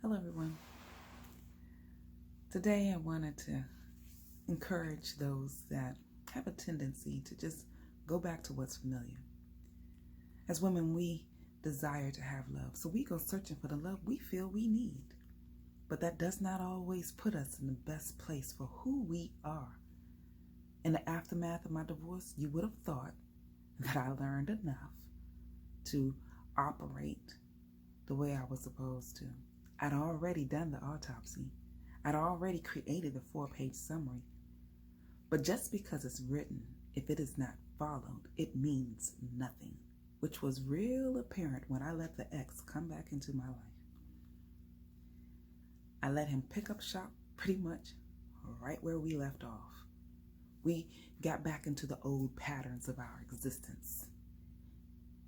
Hello everyone. Today I wanted to encourage those that have a tendency to just go back to what's familiar. As women, we desire to have love, so we go searching for the love we feel we need. But that does not always put us in the best place for who we are. In the aftermath of my divorce, you would have thought that I learned enough to operate the way I was supposed to. I'd already done the autopsy. I'd already created the 4-page summary. But just because it's written, if it is not followed, it means nothing, which was real apparent when I let the ex come back into my life. I let him pick up shop pretty much right where we left off. We got back into the old patterns of our existence.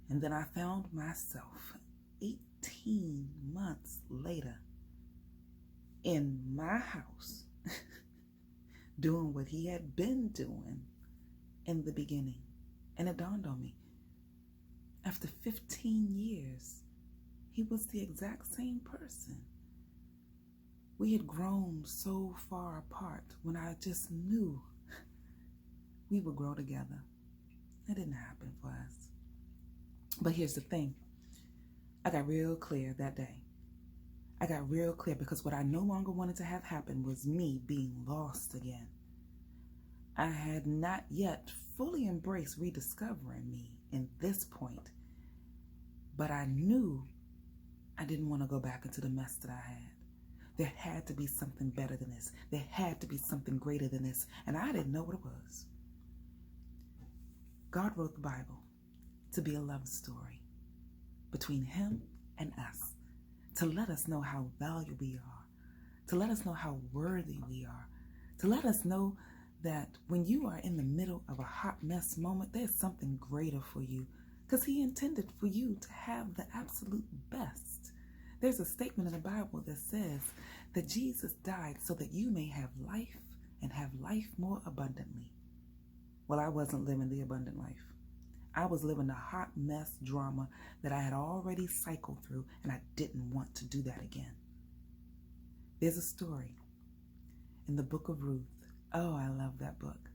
And then I found myself 18 months later in my house doing what he had been doing in the beginning. And it dawned on me, after 15 years, he was the exact same person. We had grown so far apart when I just knew we would grow together. It didn't happen for us. But here's the thing. I got real clear that day. I got real clear because what I no longer wanted to have happen was me being lost again. I had not yet fully embraced rediscovering me in this point, but I knew I didn't want to go back into the mess that I had. There had to be something better than this. There had to be something greater than this, and I didn't know what it was. God wrote the Bible to be a love story between him and us, to let us know how valuable we are, to let us know how worthy we are, to let us know that when you are in the middle of a hot mess moment, there's something greater for you, because he intended for you to have the absolute best. There's a statement in the Bible that says that Jesus died so that you may have life and have life more abundantly. Well, I wasn't living the abundant life. I was living the hot mess drama that I had already cycled through, and I didn't want to do that again. There's a story in the book of Ruth. Oh, I love that book.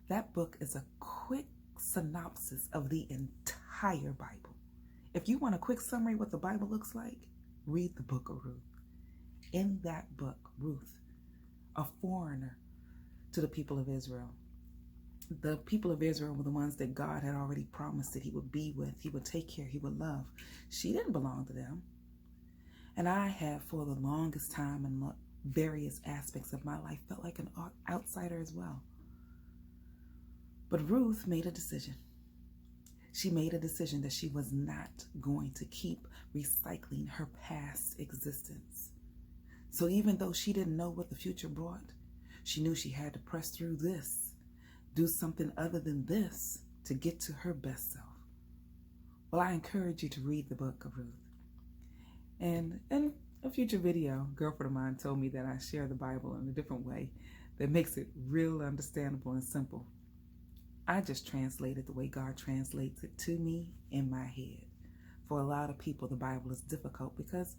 That book is a quick synopsis of the entire Bible. If you want a quick summary of what the Bible looks like, read the book of Ruth. In that book, Ruth, a foreigner to the people of Israel. The people of Israel were the ones that God had already promised that he would be with, he would take care, he would love. She didn't belong to them. And I had, for the longest time in various aspects of my life, felt like an outsider as well. But Ruth made a decision. She made a decision that she was not going to keep recycling her past existence. So even though she didn't know what the future brought, she knew she had to press through this, do something other than this to get to her best self. Well, I encourage you to read the book of Ruth. And in a future video, a girlfriend of mine told me that I share the Bible in a different way that makes it real understandable and simple. I just translate it the way God translates it to me in my head. For a lot of people, the Bible is difficult because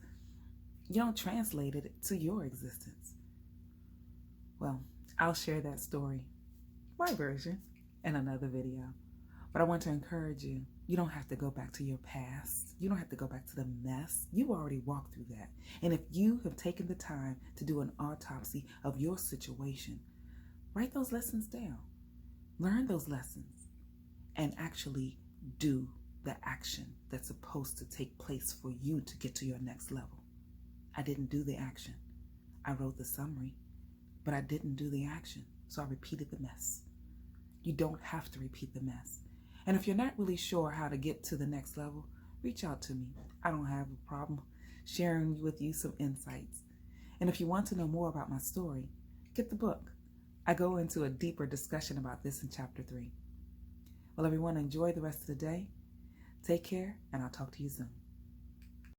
you don't translate it to your existence. Well, I'll share that story, my version, in another video. But I want to encourage you, you don't have to go back to your past. You don't have to go back to the mess. You already walked through that. And if you have taken the time to do an autopsy of your situation, write those lessons down. Learn those lessons and actually do the action that's supposed to take place for you to get to your next level. I didn't do the action. I wrote the summary, but I didn't do the action, so I repeated the mess. You don't have to repeat the mess. And if you're not really sure how to get to the next level, reach out to me. I don't have a problem sharing with you some insights. And if you want to know more about my story, get the book. I go into a deeper discussion about this in chapter 3. Well, everyone, enjoy the rest of the day. Take care, and I'll talk to you soon.